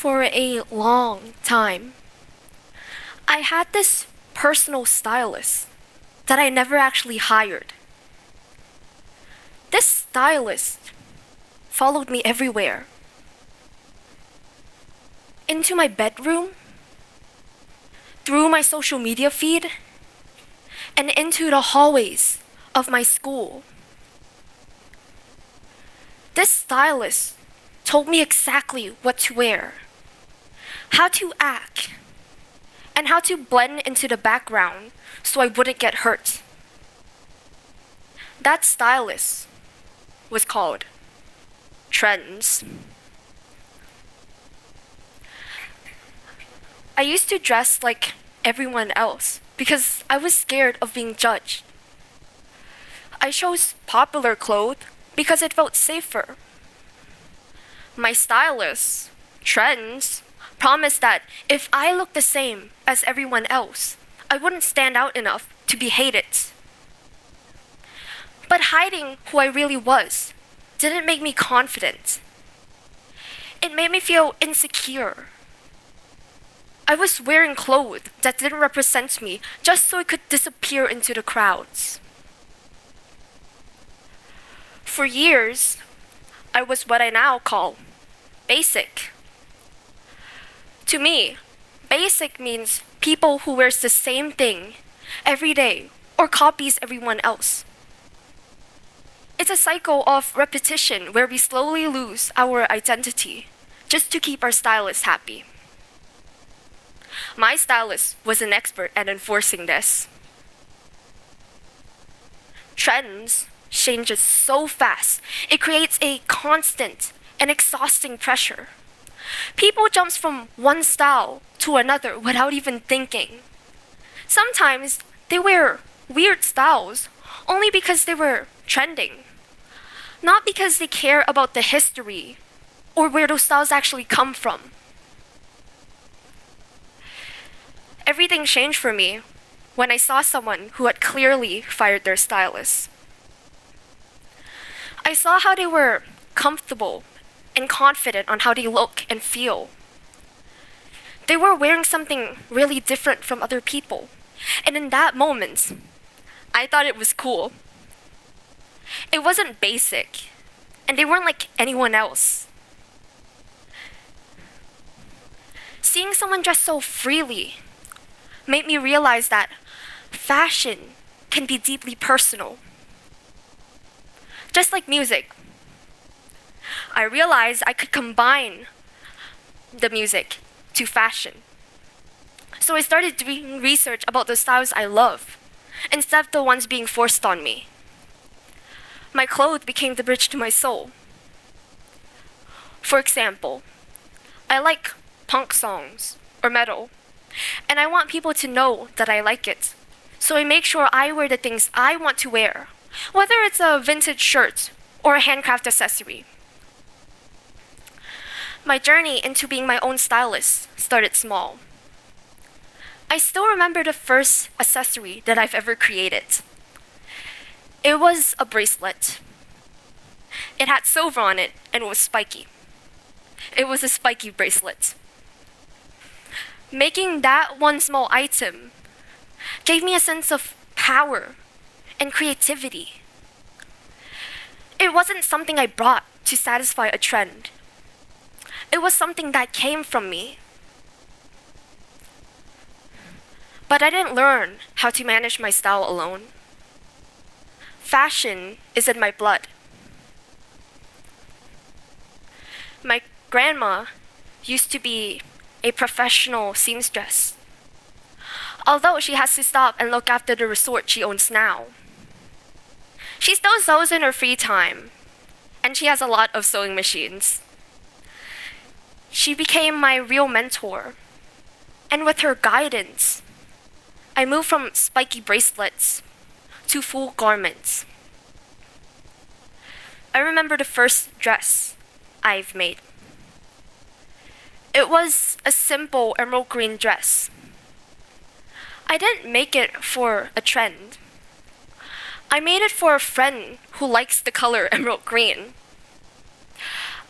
for a long time. I had this personal stylist that I never actually hired. This stylist followed me everywhere. Into my bedroom, through my social media feed, and into the hallways of my school. This stylist told me exactly what to wear, how to act, and how to blend into the background so I wouldn't get hurt. That stylist was called Trends. I used to dress like everyone else because I was scared of being judged. I chose popular clothes because it felt safer. My stylist, Trends, promised that if I looked the same as everyone else, I wouldn't stand out enough to be hated. But hiding who I really was didn't make me confident. It made me feel insecure. I was wearing clothes that didn't represent me just so it could disappear into the crowds. For years, I was what I now call basic. To me, basic means people who wears the same thing every day or copies everyone else. It's a cycle of repetition where we slowly lose our identity just to keep our stylist happy. My stylist was an expert at enforcing this. Trends changes so fast, it creates a constant and exhausting pressure. People jumps from one style to another without even thinking. Sometimes they wear weird styles only because they were trending, not because they care about the history or where those styles actually come from. Everything changed for me when I saw someone who had clearly fired their stylist. I saw how they were comfortable and confident on how they look and feel. They were wearing something really different from other people, and in that moment, I thought it was cool. It wasn't basic, and they weren't like anyone else. Seeing someone dress so freely made me realize that fashion can be deeply personal. Just like music, I realized I could combine the music to fashion. So I started doing research about the styles I love, instead of the ones being forced on me. My clothes became the bridge to my soul. For example, I like punk songs or metal, and I want people to know that I like it. So I make sure I wear the things I want to wear, whether it's a vintage shirt or a handcraft accessory. My journey into being my own stylist started small. I still remember the first accessory that I've ever created. It was a bracelet. It had silver on it and it was spiky. It was a spiky bracelet. Making that one small item gave me a sense of power and creativity. It wasn't something I brought to satisfy a trend. It was something that came from me. But I didn't learn how to manage my style alone. Fashion is in my blood. My grandma used to be a professional seamstress, although she has to stop and look after the resort she owns now. She still sews in her free time, and she has a lot of sewing machines. She became my real mentor, and with her guidance, I moved from spiky bracelets to full garments. I remember the first dress I've made. It was a simple emerald green dress. I didn't make it for a trend. I made it for a friend who likes the color emerald green.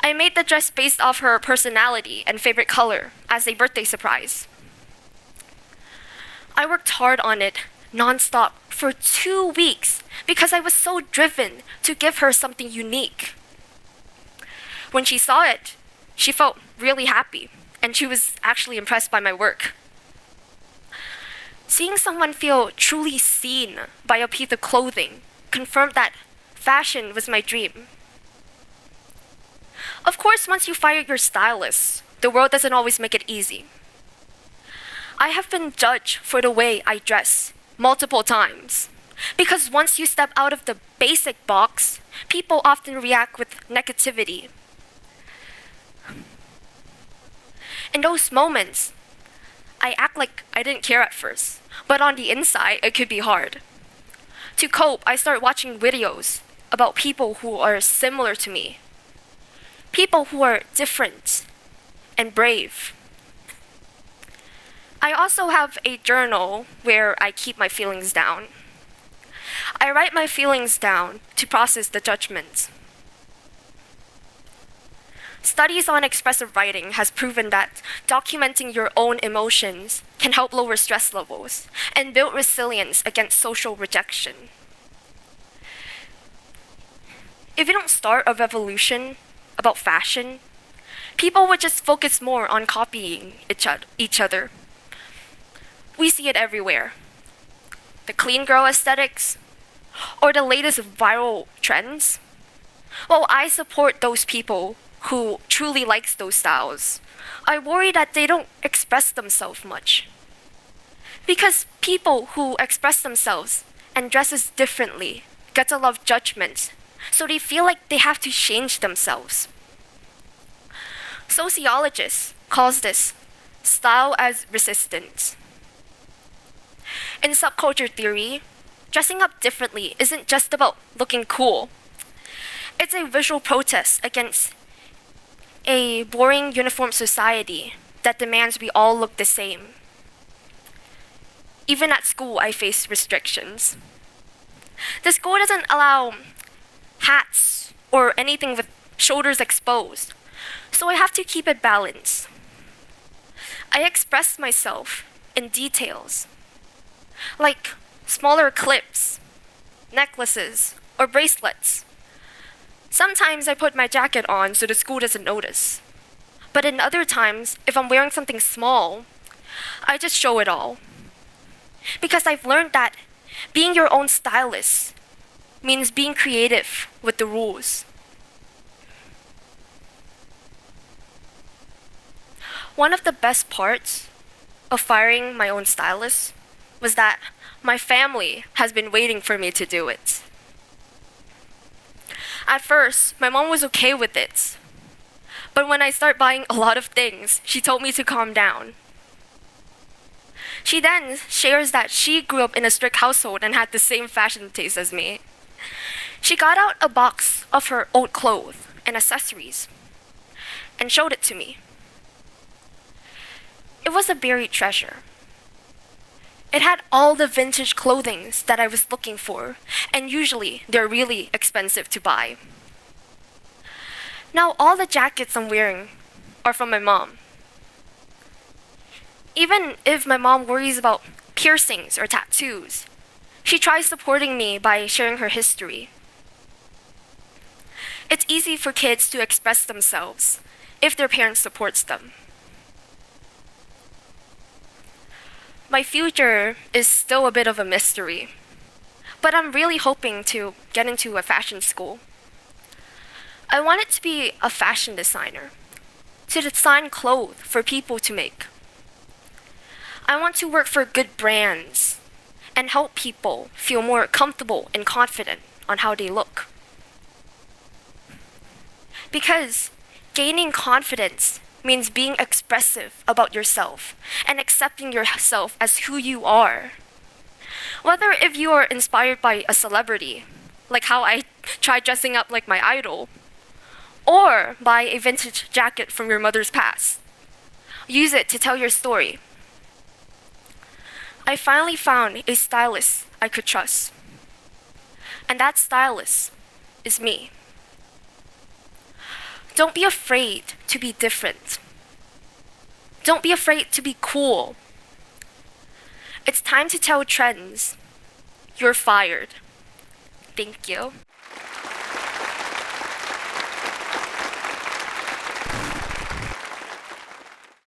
I made the dress based off her personality and favorite color as a birthday surprise. I worked hard on it, nonstop, for 2 weeks because I was so driven to give her something unique. When she saw it, she felt really happy, and she was actually impressed by my work. Seeing someone feel truly seen by a piece of clothing confirmed that fashion was my dream. Of course, once you fire your stylist, the world doesn't always make it easy. I have been judged for the way I dress multiple times. Because once you step out of the basic box, people often react with negativity. In those moments, I act like I didn't care at first, but on the inside, it could be hard. To cope, I start watching videos about people who are similar to me, people who are different and brave. I also have a journal where I keep my feelings down. I write my feelings down to process the judgment. Studies on expressive writing has proven that documenting your own emotions can help lower stress levels and build resilience against social rejection. If you don't start a revolution about fashion, people would just focus more on copying each other. We see it everywhere. The clean girl aesthetics, or the latest viral trends. While I support those people who truly likes those styles, I worry that they don't express themselves much. Because people who express themselves and dresses differently get a lot of judgment, so they feel like they have to change themselves. Sociologists calls this style as resistance. In subculture theory, dressing up differently isn't just about looking cool. It's a visual protest against a boring uniform society that demands we all look the same. Even at school, I face restrictions. The school doesn't allow hats or anything with shoulders exposed, so I have to keep it balanced. I express myself in details, like smaller clips, necklaces, or bracelets. Sometimes I put my jacket on so the school doesn't notice. But in other times, if I'm wearing something small, I just show it all. Because I've learned that being your own stylist means being creative with the rules. One of the best parts of firing my own stylist was that my family has been waiting for me to do it. At first, my mom was okay with it. But when I start buying a lot of things, she told me to calm down. She then shares that she grew up in a strict household and had the same fashion taste as me. She got out a box of her old clothes and accessories and showed it to me. It was a buried treasure. It had all the vintage clothing that I was looking for, and usually they're really expensive to buy. Now all the jackets I'm wearing are from my mom. Even if my mom worries about piercings or tattoos, she tries supporting me by sharing her history. It's easy for kids to express themselves if their parents supports them. My future is still a bit of a mystery, but I'm really hoping to get into a fashion school. I want it to be a fashion designer, to design clothes for people to make. I want to work for good brands and help people feel more comfortable and confident on how they look. Because gaining confidence means being expressive about yourself and accepting yourself as who you are. Whether if you are inspired by a celebrity, like how I tried dressing up like my idol, or by a vintage jacket from your mother's past. Use it to tell your story. I finally found a stylist I could trust. And that stylist is me. Don't be afraid to be different. Don't be afraid to be cool. It's time to tell trends, you're fired. Thank you.